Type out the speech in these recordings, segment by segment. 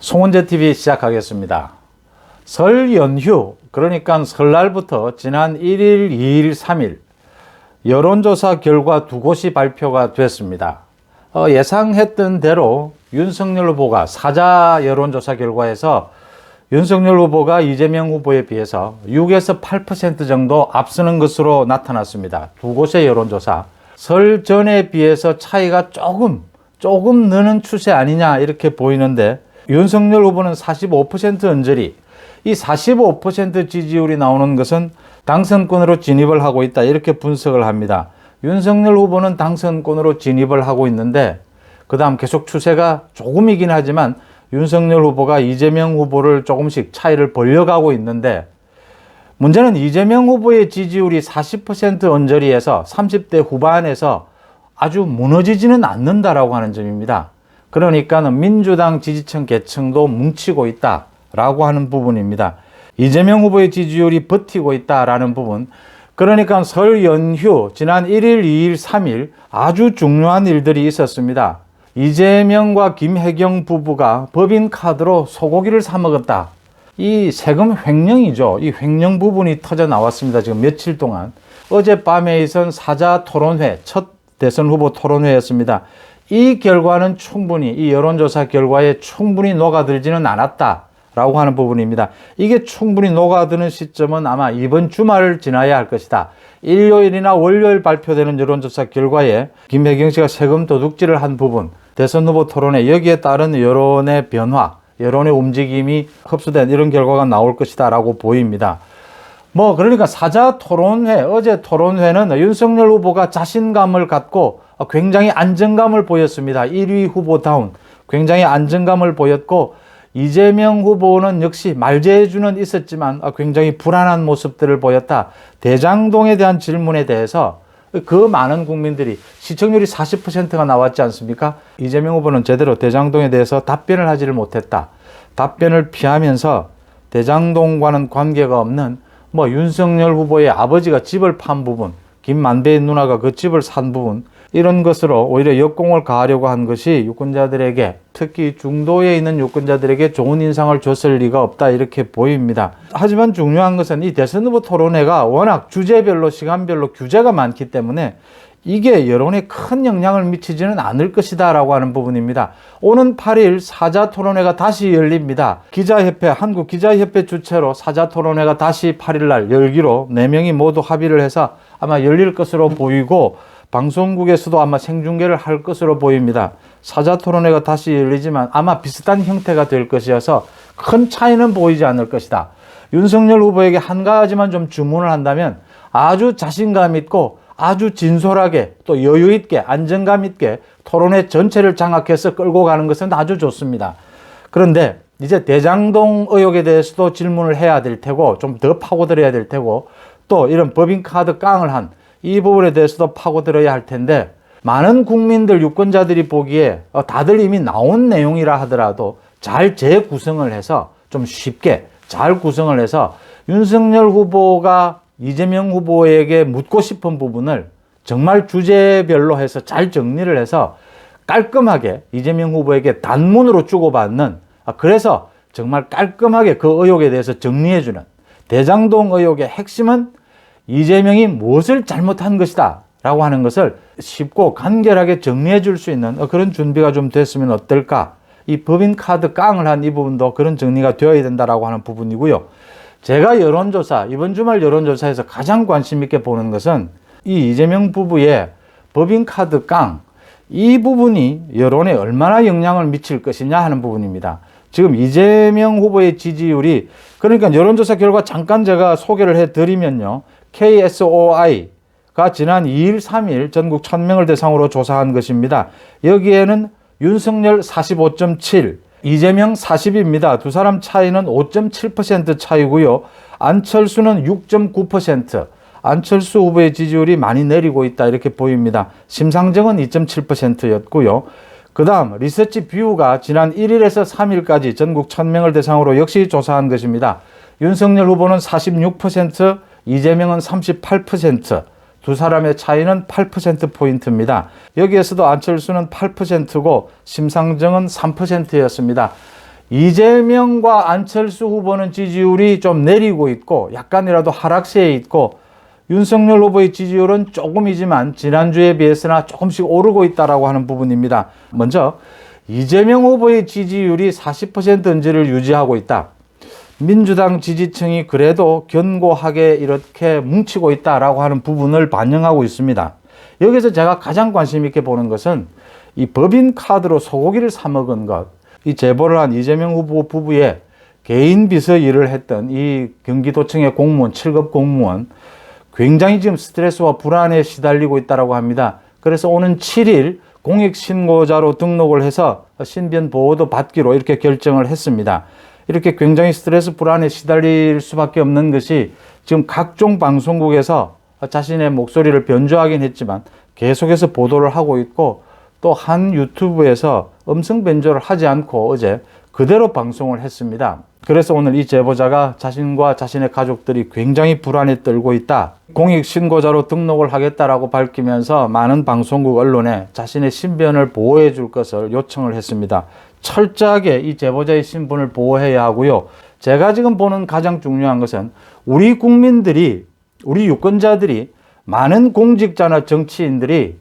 송원재 TV 시작하겠습니다. 설 연휴, 그러니까 설날부터 지난 1일, 2일, 3일 여론조사 결과 두 곳이 발표가 됐습니다. 예상했던 대로 윤석열 후보가 사자 여론조사 결과에서 윤석열 후보가 이재명 후보에 비해서 6에서 8% 정도 앞서는 것으로 나타났습니다. 두 곳의 여론조사. 설 전에 비해서 차이가 조금 느는 추세 아니냐 이렇게 보이는데, 윤석열 후보는 45% 언저리, 이 45% 지지율이 나오는 것은 당선권으로 진입을 하고 있다 이렇게 분석을 합니다. 윤석열 후보는 당선권으로 진입을 하고 있는데, 그 다음 계속 추세가 조금이긴 하지만 윤석열 후보가 이재명 후보를 조금씩 차이를 벌려가고 있는데, 문제는 이재명 후보의 지지율이 40% 언저리에서 30대 후반에서 아주 무너지지는 않는다라고 하는 점입니다. 그러니까 민주당 지지층 계층도 뭉치고 있다라고 하는 부분입니다. 이재명 후보의 지지율이 버티고 있다라는 부분. 그러니까 설 연휴 지난 1일, 2일, 3일 아주 중요한 일들이 있었습니다. 이재명과 김혜경 부부가 법인카드로 소고기를 사 먹었다. 이 세금 횡령이죠. 이 횡령 부분이 터져 나왔습니다. 지금 며칠 동안. 어젯밤에 있은 사자 토론회, 첫 대선 후보 토론회였습니다. 이 결과는 충분히, 이 여론조사 결과에 충분히 녹아들지는 않았다라고 하는 부분입니다. 이게 충분히 녹아드는 시점은 아마 이번 주말을 지나야 할 것이다. 일요일이나 월요일 발표되는 여론조사 결과에 김혜경 씨가 세금 도둑질을 한 부분, 대선 후보 토론회, 여기에 따른 여론의 변화, 여론의 움직임이 흡수된 이런 결과가 나올 것이다 라고 보입니다. 그러니까 사자 토론회, 어제 토론회는 윤석열 후보가 자신감을 갖고 굉장히 안정감을 보였습니다. 1위 후보다운 굉장히 안정감을 보였고, 이재명 후보는 역시 말재주는 있었지만 굉장히 불안한 모습들을 보였다. 대장동에 대한 질문에 대해서 그 많은 국민들이, 시청률이 40%가 나왔지 않습니까? 이재명 후보는 제대로 대장동에 대해서 답변을 하지를 못했다. 답변을 피하면서 대장동과는 관계가 없는 윤석열 후보의 아버지가 집을 판 부분, 김만배의 누나가 그 집을 산 부분, 이런 것으로 오히려 역공을 가하려고 한 것이 유권자들에게, 특히 중도에 있는 유권자들에게 좋은 인상을 줬을 리가 없다 이렇게 보입니다. 하지만 중요한 것은 이 대선 후보 토론회가 워낙 주제별로 시간별로 규제가 많기 때문에 이게 여론에 큰 영향을 미치지는 않을 것이다 라고 하는 부분입니다. 오는 8일 사자 토론회가 다시 열립니다. 기자협회, 한국기자협회 주최로 사자 토론회가 다시 8일 날 열기로 4명이 모두 합의를 해서 아마 열릴 것으로 보이고, 방송국에서도 아마 생중계를 할 것으로 보입니다. 사자 토론회가 다시 열리지만 아마 비슷한 형태가 될 것이어서 큰 차이는 보이지 않을 것이다. 윤석열 후보에게 한 가지만 좀 주문을 한다면 아주 자신감 있고 아주 진솔하게 또 여유 있게 안정감 있게 토론회 전체를 장악해서 끌고 가는 것은 아주 좋습니다. 그런데 이제 대장동 의혹에 대해서도 질문을 해야 될 테고, 좀 더 파고들어야 될 테고, 또 이런 법인카드 깡을 한 이 부분에 대해서도 파고들어야 할 텐데, 많은 국민들, 유권자들이 보기에 다들 이미 나온 내용이라 하더라도 잘 재구성을 해서, 좀 쉽게 잘 구성을 해서 윤석열 후보가 이재명 후보에게 묻고 싶은 부분을 정말 주제별로 해서 잘 정리를 해서 깔끔하게 이재명 후보에게 단문으로 주고받는, 그래서 정말 깔끔하게 그 의혹에 대해서 정리해주는, 대장동 의혹의 핵심은 이재명이 무엇을 잘못한 것이다 라고 하는 것을 쉽고 간결하게 정리해 줄 수 있는 그런 준비가 좀 됐으면 어떨까. 이 법인카드 깡을 한 이 부분도 그런 정리가 되어야 된다라고 하는 부분이고요. 제가 여론조사, 이번 주말 여론조사에서 가장 관심 있게 보는 것은 이 이재명 부부의 법인카드 깡, 이 부분이 여론에 얼마나 영향을 미칠 것이냐 하는 부분입니다. 지금 이재명 후보의 지지율이, 그러니까 여론조사 결과 잠깐 제가 소개를 해드리면요. KSOI가 지난 2일, 3일 전국 1000명을 대상으로 조사한 것입니다. 여기에는 윤석열 45.7, 이재명 40입니다. 두 사람 차이는 5.7% 차이고요. 안철수는 6.9%, 안철수 후보의 지지율이 많이 내리고 있다 이렇게 보입니다. 심상정은 2.7%였고요. 그 다음 리서치 뷰가 지난 1일에서 3일까지 전국 1000명을 대상으로 역시 조사한 것입니다. 윤석열 후보는 46%, 이재명은 38%, 두 사람의 차이는 8%포인트입니다. 여기에서도 안철수는 8%고 심상정은 3%였습니다. 이재명과 안철수 후보는 지지율이 좀 내리고 있고 약간이라도 하락세에 있고 윤석열 후보의 지지율은 조금이지만 지난주에 비해서나 조금씩 오르고 있다라고 하는 부분입니다. 먼저 이재명 후보의 지지율이 40%인지를 유지하고 있다. 민주당 지지층이 그래도 견고하게 이렇게 뭉치고 있다라고 하는 부분을 반영하고 있습니다. 여기서 제가 가장 관심 있게 보는 것은 이 법인카드로 소고기를 사 먹은 것, 이 제보를 한 이재명 후보 부부의 개인 비서 일을 했던 이 경기도청의 공무원, 7급 공무원, 굉장히 지금 스트레스와 불안에 시달리고 있다고 합니다. 그래서 오는 7일 공익신고자로 등록을 해서 신변 보호도 받기로 이렇게 결정을 했습니다. 이렇게 굉장히 스트레스 불안에 시달릴 수밖에 없는 것이 지금 각종 방송국에서 자신의 목소리를 변조하긴 했지만 계속해서 보도를 하고 있고 또 한 유튜브에서 음성 변조를 하지 않고 어제 그대로 방송을 했습니다. 그래서 오늘 이 제보자가 자신과 자신의 가족들이 굉장히 불안에 떨고 있다. 공익신고자로 등록을 하겠다라고 밝히면서 많은 방송국 언론에 자신의 신변을 보호해 줄 것을 요청을 했습니다. 철저하게 이 제보자의 신분을 보호해야 하고요. 제가 지금 보는 가장 중요한 것은 우리 국민들이, 우리 유권자들이, 많은 공직자나 정치인들이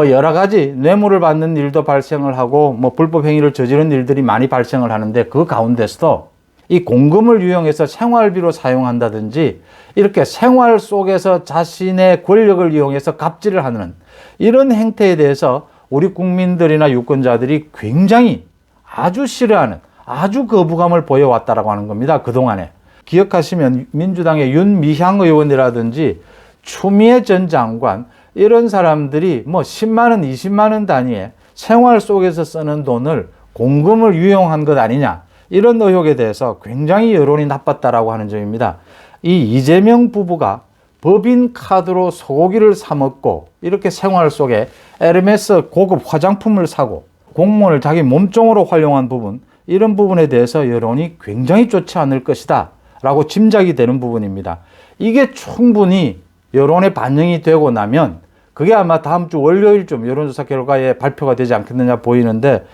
여러 가지 뇌물을 받는 일도 발생을 하고 불법 행위를 저지른 일들이 많이 발생을 하는데 그 가운데서도 이 공금을 이용해서 생활비로 사용한다든지 이렇게 생활 속에서 자신의 권력을 이용해서 갑질을 하는 이런 행태에 대해서 우리 국민들이나 유권자들이 굉장히 아주 싫어하는, 아주 거부감을 보여왔다라고 하는 겁니다. 그동안에. 기억하시면 민주당의 윤미향 의원이라든지 추미애 전 장관 이런 사람들이 10만 원, 20만 원 단위에 생활 속에서 쓰는 돈을 공금을 유용한 것 아니냐 이런 의혹에 대해서 굉장히 여론이 나빴다라고 하는 점입니다. 이 이재명 부부가 법인카드로 소고기를 사 먹고 이렇게 생활 속에 에르메스 고급 화장품을 사고 공무원을 자기 몸종으로 활용한 부분, 이런 부분에 대해서 여론이 굉장히 좋지 않을 것이다 라고 짐작이 되는 부분입니다. 이게 충분히 여론에 반영이 되고 나면 그게 아마 다음 주 월요일쯤 여론조사 결과에 발표가 되지 않겠느냐 보이는데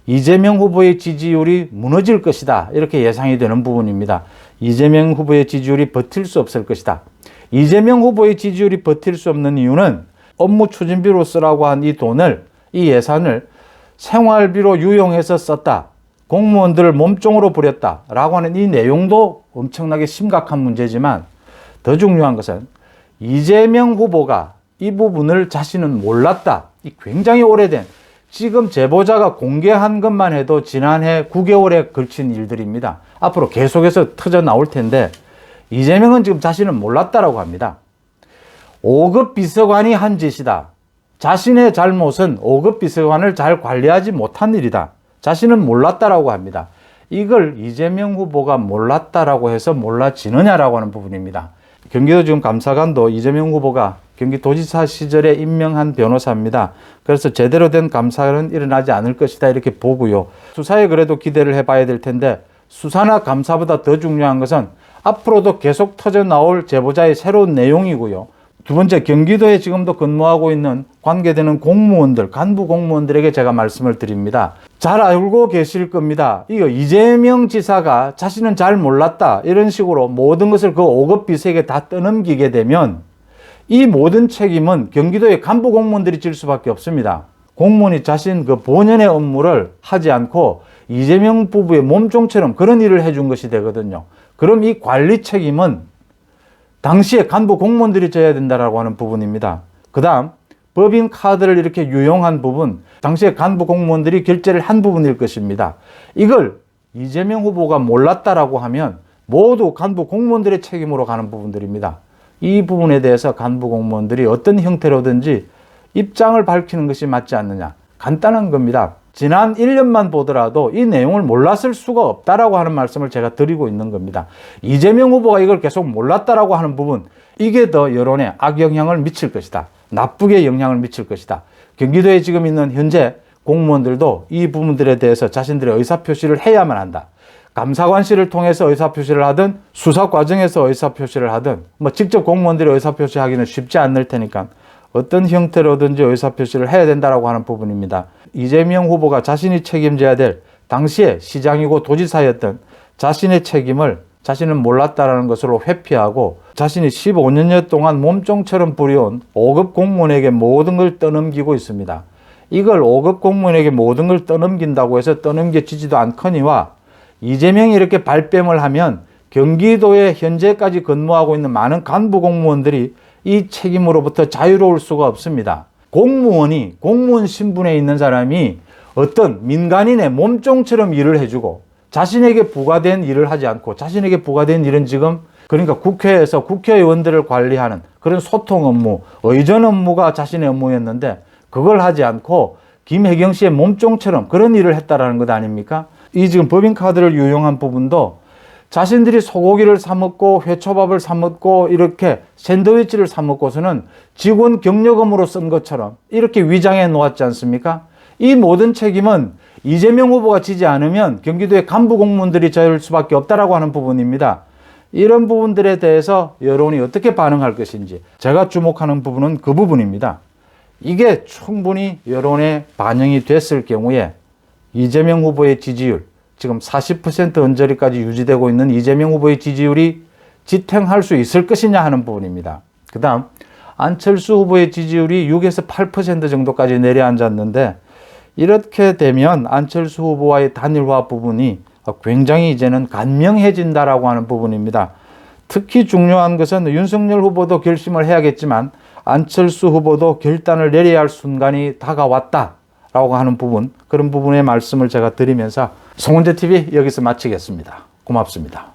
이재명 후보의 지지율이 무너질 것이다 이렇게 예상이 되는 부분입니다. 이재명 후보의 지지율이 버틸 수 없을 것이다. 이재명 후보의 지지율이 버틸 수 없는 이유는 업무 추진비로 쓰라고 한 이 돈을, 이 예산을 생활비로 유용해서 썼다. 공무원들을 몸종으로 부렸다라고 하는 이 내용도 엄청나게 심각한 문제지만 더 중요한 것은 이재명 후보가 이 부분을 자신은 몰랐다. 이 굉장히 오래된, 지금 제보자가 공개한 것만 해도 지난해 9개월에 걸친 일들입니다. 앞으로 계속해서 터져 나올 텐데 이재명은 지금 자신은 몰랐다라고 합니다. 5급 비서관이 한 짓이다. 자신의 잘못은 5급 비서관을 잘 관리하지 못한 일이다. 자신은 몰랐다라고 합니다. 이걸 이재명 후보가 몰랐다라고 해서 몰라지느냐라고 하는 부분입니다. 경기도 지금 감사관도 이재명 후보가 경기도지사 시절에 임명한 변호사입니다. 그래서 제대로 된 감사는 일어나지 않을 것이다 이렇게 보고요. 수사에 그래도 기대를 해봐야 될 텐데 수사나 감사보다 더 중요한 것은 앞으로도 계속 터져 나올 제보자의 새로운 내용이고요. 두 번째, 경기도에 지금도 근무하고 있는 관계되는 공무원들, 간부 공무원들에게 제가 말씀을 드립니다. 잘 알고 계실 겁니다. 이거 이재명 지사가 자신은 잘 몰랐다 이런 식으로 모든 것을 그 5급 비서에게 다 떠넘기게 되면 이 모든 책임은 경기도의 간부 공무원들이 질 수밖에 없습니다. 공무원이 자신 그 본연의 업무를 하지 않고 이재명 부부의 몸종처럼 그런 일을 해준 것이 되거든요. 그럼 이 관리 책임은 당시에 간부 공무원들이 져야 된다라고 하는 부분입니다. 그 다음 법인 카드를 이렇게 유용한 부분, 당시에 간부 공무원들이 결제를 한 부분일 것입니다. 이걸 이재명 후보가 몰랐다라고 하면 모두 간부 공무원들의 책임으로 가는 부분들입니다. 이 부분에 대해서 간부 공무원들이 어떤 형태로든지 입장을 밝히는 것이 맞지 않느냐. 간단한 겁니다. 지난 1년만 보더라도 이 내용을 몰랐을 수가 없다라고 하는 말씀을 제가 드리고 있는 겁니다. 이재명 후보가 이걸 계속 몰랐다라고 하는 부분, 이게 더 여론에 악영향을 미칠 것이다. 나쁘게 영향을 미칠 것이다. 경기도에 지금 있는 현재 공무원들도 이 부분들에 대해서 자신들의 의사표시를 해야만 한다. 감사관실을 통해서 의사표시를 하든 수사 과정에서 의사표시를 하든 직접 공무원들이 의사표시하기는 쉽지 않을 테니까 어떤 형태로든지 의사표시를 해야 된다라고 하는 부분입니다. 이재명 후보가 자신이 책임져야 될 당시에 시장이고 도지사였던 자신의 책임을 자신은 몰랐다라는 것으로 회피하고 자신이 15년여 동안 몸종처럼 부려온 5급 공무원에게 모든 걸 떠넘기고 있습니다. 이걸 5급 공무원에게 모든 걸 떠넘긴다고 해서 떠넘겨지지도 않거니와 이재명이 이렇게 발뺌을 하면 경기도에 현재까지 근무하고 있는 많은 간부 공무원들이 이 책임으로부터 자유로울 수가 없습니다. 공무원이 공무원 신분에 있는 사람이 어떤 민간인의 몸종처럼 일을 해주고 자신에게 부과된 일을 하지 않고 자신에게 부과된 일은 지금 그러니까 국회에서 국회의원들을 관리하는 그런 소통 업무, 의전 업무가 자신의 업무였는데 그걸 하지 않고 김혜경 씨의 몸종처럼 그런 일을 했다라는 것 아닙니까? 이 지금 법인카드를 유용한 부분도 자신들이 소고기를 사 먹고 회초밥을 사 먹고 이렇게 샌드위치를 사 먹고서는 직원 경력금으로 쓴 것처럼 이렇게 위장해 놓았지 않습니까? 이 모든 책임은 이재명 후보가 지지 않으면 경기도의 간부 공무원들이 져야 할 수밖에 없다라고 하는 부분입니다. 이런 부분들에 대해서 여론이 어떻게 반응할 것인지 제가 주목하는 부분은 그 부분입니다. 이게 충분히 여론에 반영이 됐을 경우에 이재명 후보의 지지율, 지금 40% 언저리까지 유지되고 있는 이재명 후보의 지지율이 지탱할 수 있을 것이냐 하는 부분입니다. 그 다음 안철수 후보의 지지율이 6에서 8% 정도까지 내려앉았는데 이렇게 되면 안철수 후보와의 단일화 부분이 굉장히 이제는 간명해진다라고 하는 부분입니다. 특히 중요한 것은 윤석열 후보도 결심을 해야겠지만 안철수 후보도 결단을 내려야 할 순간이 다가왔다라고 하는 부분, 그런 부분의 말씀을 제가 드리면서 송은재TV 여기서 마치겠습니다. 고맙습니다.